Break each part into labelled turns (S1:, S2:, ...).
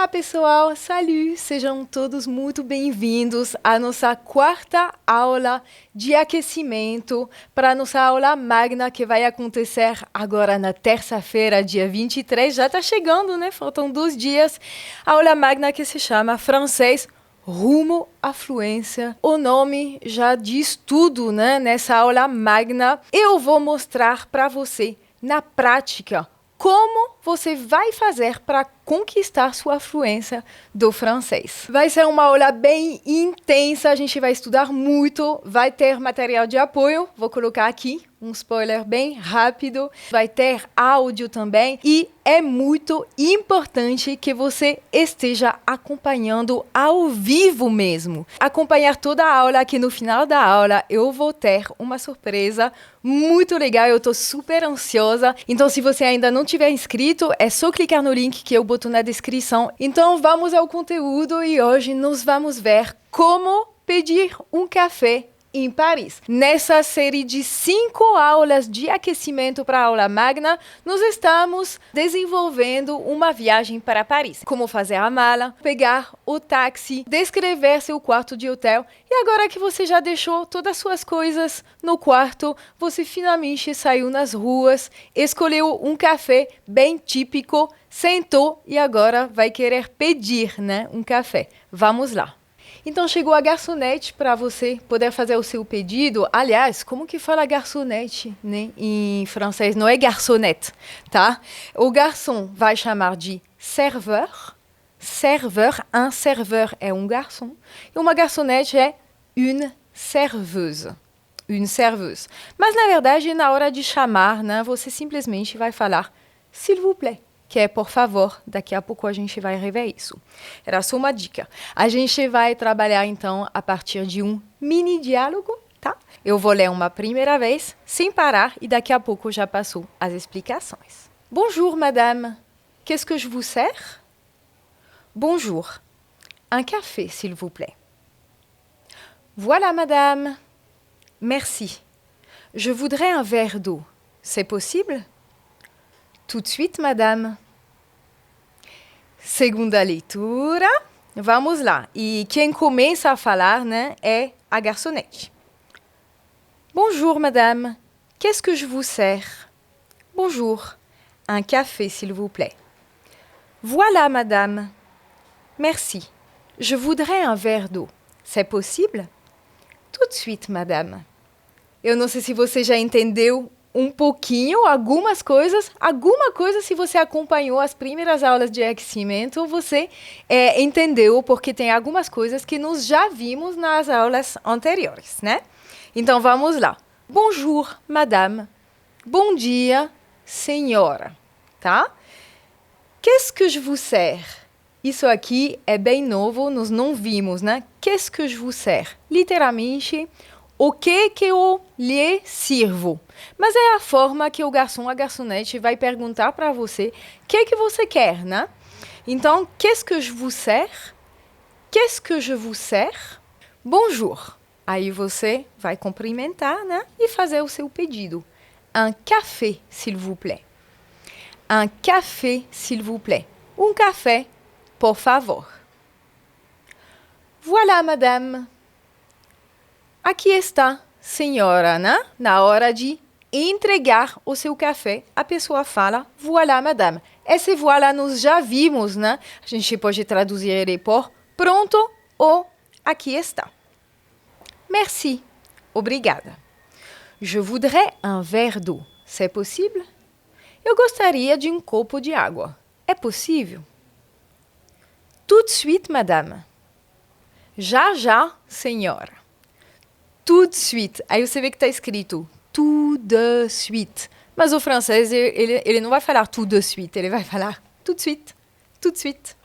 S1: Olá, pessoal! Salut! Sejam todos muito bem-vindos à nossa quarta aula de aquecimento para a nossa aula magna que vai acontecer agora na terça-feira, dia 23. Já está chegando, né? Faltam 2 dias. A aula magna que se chama Francês Rumo à Fluência. O nome já diz tudo, né? Nessa aula magna, eu vou mostrar para você, na prática, como você vai fazer para conquistar sua fluência do francês. Vai ser uma aula bem intensa, a gente vai estudar muito, vai ter material de apoio, vou colocar aqui um spoiler bem rápido, vai ter áudio também e é muito importante que você esteja acompanhando ao vivo mesmo. Acompanhar toda a aula, que no final da aula eu vou ter uma surpresa muito legal, eu tô super ansiosa. Então, se você ainda não tiver inscrito, é só clicar no link que eu boto na descrição. Então, vamos ao conteúdo e hoje nós vamos ver como pedir um café em Paris. Nessa série de 5 aulas de aquecimento para a aula magna, nós estamos desenvolvendo uma viagem para Paris. Como fazer a mala, pegar o táxi, descrever seu quarto de hotel. E agora que você já deixou todas as suas coisas no quarto, você finalmente saiu nas ruas, escolheu um café bem típico, sentou e agora vai querer pedir, né, um café. Vamos lá. Então, chegou a garçonete para você poder fazer o seu pedido. Aliás, como que fala garçonete, né? Em francês, não é garçonnette, tá? O garçom vai chamar de serveur. Serveur, un serveur é um garçom. E uma garçonete é une serveuse. Une serveuse. Mas, na verdade, na hora de chamar, né, você simplesmente vai falar s'il vous plaît, que é por favor. Daqui a pouco a gente vai rever isso. Era só uma dica. A gente vai trabalhar, então, a partir de um mini diálogo, tá? Eu vou ler uma primeira vez, sem parar, e daqui a pouco já passou as explicações. Bonjour, madame. Qu'est-ce que je vous sers? Bonjour. Un café, s'il vous plaît. Voilà, madame. Merci. Je voudrais un verre d'eau. C'est possible? Tout de suite, madame. Segunda leitura. Vamos lá. E quem começa a falar, né, é a garçonete. Bonjour, madame. Qu'est-ce que je vous sers? Bonjour. Un café, s'il vous plaît. Voilà, madame. Merci. Je voudrais un verre d'eau. C'est possible? Tout de suite, madame. Eu não sei se você já entendeu um pouquinho, alguma coisa, se você acompanhou as primeiras aulas de aquecimento, você entendeu, porque tem algumas coisas que nós já vimos nas aulas anteriores, né? Então, vamos lá. Bonjour, madame. Bom dia, senhora. Tá? Qu'est-ce que je vous sers? Isso aqui é bem novo, nós não vimos, né? Qu'est-ce que je vous sers? Literalmente, o que eu lhe sirvo? Mas é a forma que o garçom, a garçonete vai perguntar para você o que você quer, né? Então, qu'est-ce que je vous sers? Qu'est-ce que je vous sers? Bonjour. Aí você vai cumprimentar, né? E fazer o seu pedido. Un café, s'il vous plaît. Un café, s'il vous plaît. Um café, por favor. Voilà, madame. Aqui está, senhora, né? Na hora de entregar o seu café, a pessoa fala, voilà, madame. Esse voilà nós já vimos, né? A gente pode traduzir ele por pronto ou aqui está. Merci. Obrigada. Je voudrais un verre d'eau. C'est possible? Eu gostaria de um copo de água. É possível? Tout de suite, madame. Já, já, senhora. Tout de suite. Aí você vê que está escrito tout de suite. Mas o francês, ele não vai falar tout de suite, ele vai falar tout de suite. Tout de suite.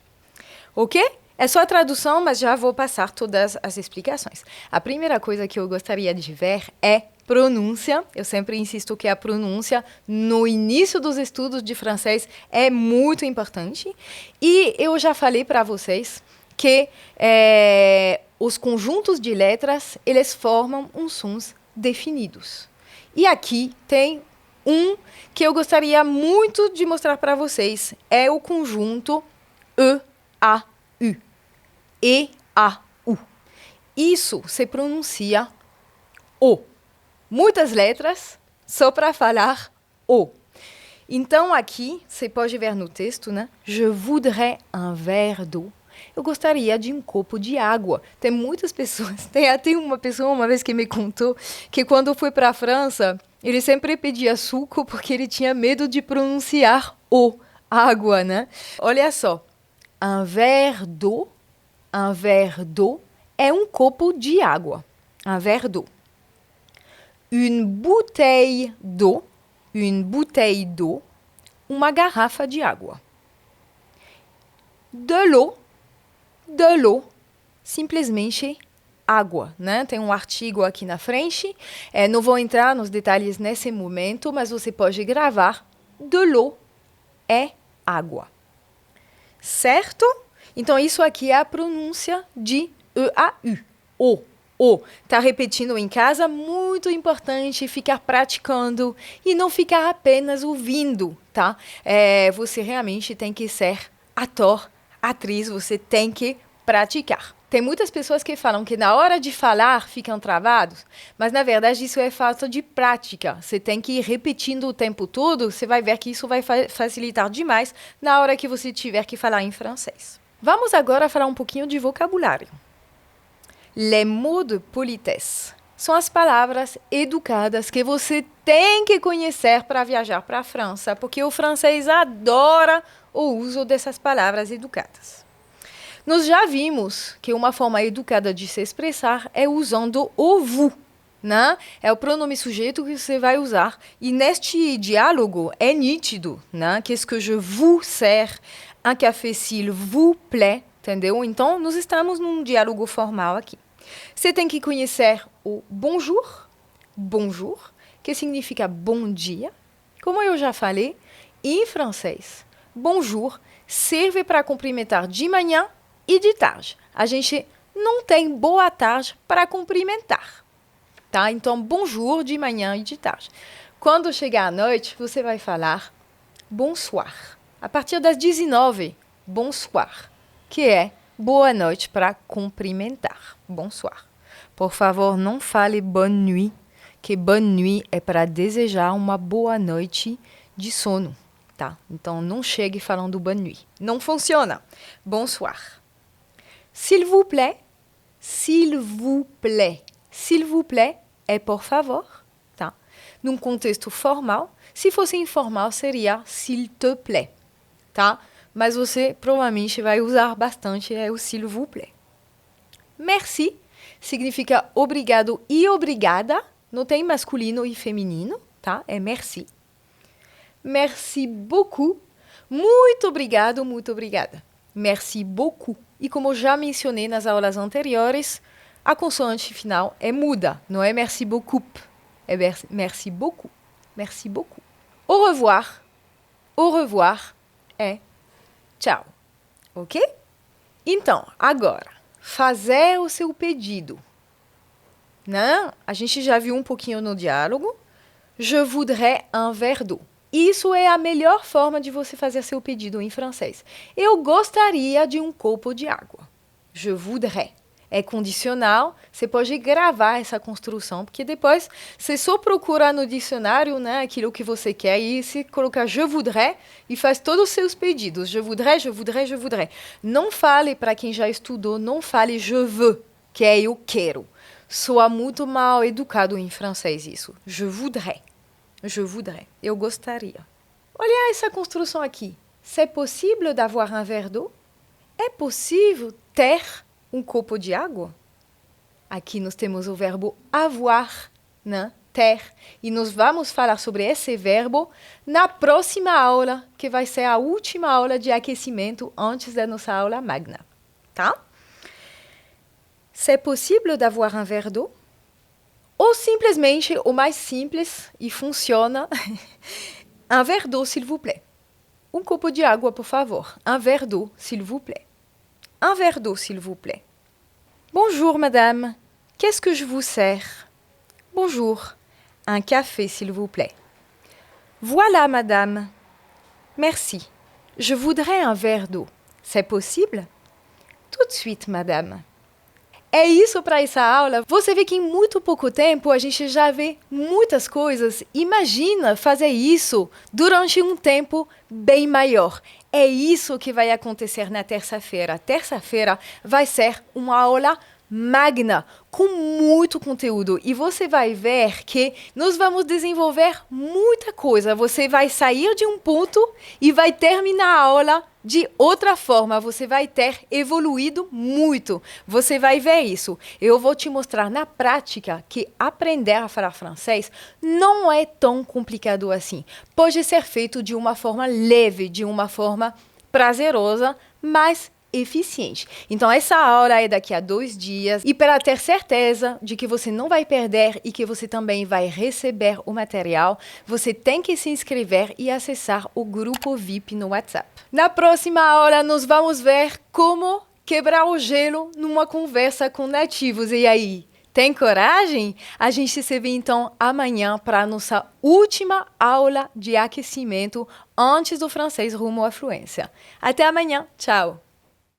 S1: Ok? É só a tradução, mas já vou passar todas as explicações. A primeira coisa que eu gostaria de ver é pronúncia. Eu sempre insisto que a pronúncia no início dos estudos de francês é muito importante. E eu já falei para vocês que os conjuntos de letras, eles formam uns sons definidos. E aqui tem um que eu gostaria muito de mostrar para vocês. É o conjunto E-A-U. E-A-U. Isso se pronuncia O. Muitas letras só para falar O. Então, aqui, você pode ver no texto, né? Je voudrais un verre d'eau. Eu gostaria de um copo de água. Tem muitas pessoas, tem até uma pessoa uma vez que me contou que quando foi para a França, ele sempre pedia suco porque ele tinha medo de pronunciar O, água, né? Olha só, un verre d'eau é um copo de água. Un verre d'eau. Une bouteille d'eau, uma garrafa de água. De l'eau, simplesmente água, né? Tem um artigo aqui na frente. Não vou entrar nos detalhes nesse momento, mas você pode gravar. De l'eau é água. Certo? Então, isso aqui é a pronúncia de E-A-U. O. Tá repetindo em casa? Muito importante ficar praticando e não ficar apenas ouvindo, tá? Você realmente tem que ser ator, atriz, você tem que praticar. Tem muitas pessoas que falam que na hora de falar ficam travados, mas na verdade isso é falta de prática. Você tem que ir repetindo o tempo todo, você vai ver que isso vai facilitar demais na hora que você tiver que falar em francês. Vamos agora falar um pouquinho de vocabulário. Les mots de politesse são as palavras educadas que você tem que conhecer para viajar para a França, porque o francês adora o uso dessas palavras educadas. Nós já vimos que uma forma educada de se expressar é usando o vous, né? É o pronome sujeito que você vai usar. E neste diálogo é nítido, né? Qu'est-ce que je vous sers? Un café s'il vous plaît, entendeu? Então, nós estamos num diálogo formal aqui. Você tem que conhecer o bonjour, que significa bom dia. Como eu já falei, em francês, bonjour serve para cumprimentar de manhã e de tarde. A gente não tem boa tarde para cumprimentar, tá? Então, bonjour de manhã e de tarde. Quando chegar à noite, você vai falar bonsoir. A partir das 19, bonsoir, que é boa noite para cumprimentar. Bonsoir. Por favor, não fale bonne nuit, que bonne nuit é para desejar uma boa noite de sono, tá? Então, não chegue falando bonne nuit. Não funciona. Bonsoir. S'il vous plaît, s'il vous plaît. S'il vous plaît é por favor, tá? Num contexto formal. Se fosse informal, seria s'il te plaît, tá? Mas você provavelmente vai usar bastante o s'il vous plaît. Merci significa obrigado e obrigada. Não tem masculino e feminino, tá? É merci. Merci beaucoup. Muito obrigado, muito obrigada. Merci beaucoup. E como já mencionei nas aulas anteriores, a consoante final é muda. Não é merci beaucoup. É merci beaucoup. Merci beaucoup. Au revoir. Au revoir é tchau. Ok? Então, agora, fazer o seu pedido. Né? A gente já viu um pouquinho no diálogo. Je voudrais un verre d'eau. Isso é a melhor forma de você fazer seu pedido em francês. Eu gostaria de um copo de água. Je voudrais. É condicional, você pode gravar essa construção, porque depois você só procura no dicionário, né, aquilo que você quer e se colocar je voudrais e faz todos os seus pedidos. Je voudrais, je voudrais, je voudrais. Não fale, para quem já estudou, não fale je veux, que é eu quero. Soa muito mal educado em francês isso. Je voudrais. Je voudrais. Eu gostaria. Olha essa construção aqui. C'est possible d'avoir un verre d'eau? É possível ter um copo de água? Aqui nós temos o verbo avoir, né? Ter. E nós vamos falar sobre esse verbo na próxima aula, que vai ser a última aula de aquecimento antes da nossa aula magna. Tá? C'est possible d'avoir un verre d'eau? Ou simplesmente, o mais simples e funciona, un verre d'eau, s'il vous plaît. Um copo de água, por favor. Un verre d'eau, s'il vous plaît. Un verre d'eau, s'il vous plaît. Bonjour, madame. Qu'est-ce que je vous sers? Bonjour. Un café, s'il vous plaît. Voilà, madame. Merci. Je voudrais un verre d'eau. C'est possible? Tout de suite, madame. É isso para essa aula. Você vê que em muito pouco tempo a gente já vê muitas coisas. Imagina fazer isso durante um tempo bem maior. É isso que vai acontecer na terça-feira. Terça-feira vai ser uma aula magna, com muito conteúdo. E você vai ver que nós vamos desenvolver muita coisa. Você vai sair de um ponto e vai terminar a aula de outra forma. Você vai ter evoluído muito. Você vai ver isso. Eu vou te mostrar na prática que aprender a falar francês não é tão complicado assim. Pode ser feito de uma forma leve, de uma forma prazerosa, mas eficiente. Então, essa aula é daqui a 2 dias e para ter certeza de que você não vai perder e que você também vai receber o material, você tem que se inscrever e acessar o grupo VIP no WhatsApp. Na próxima aula, nós vamos ver como quebrar o gelo numa conversa com nativos. E aí, tem coragem? A gente se vê então amanhã para a nossa última aula de aquecimento antes do francês rumo à fluência. Até amanhã. Tchau!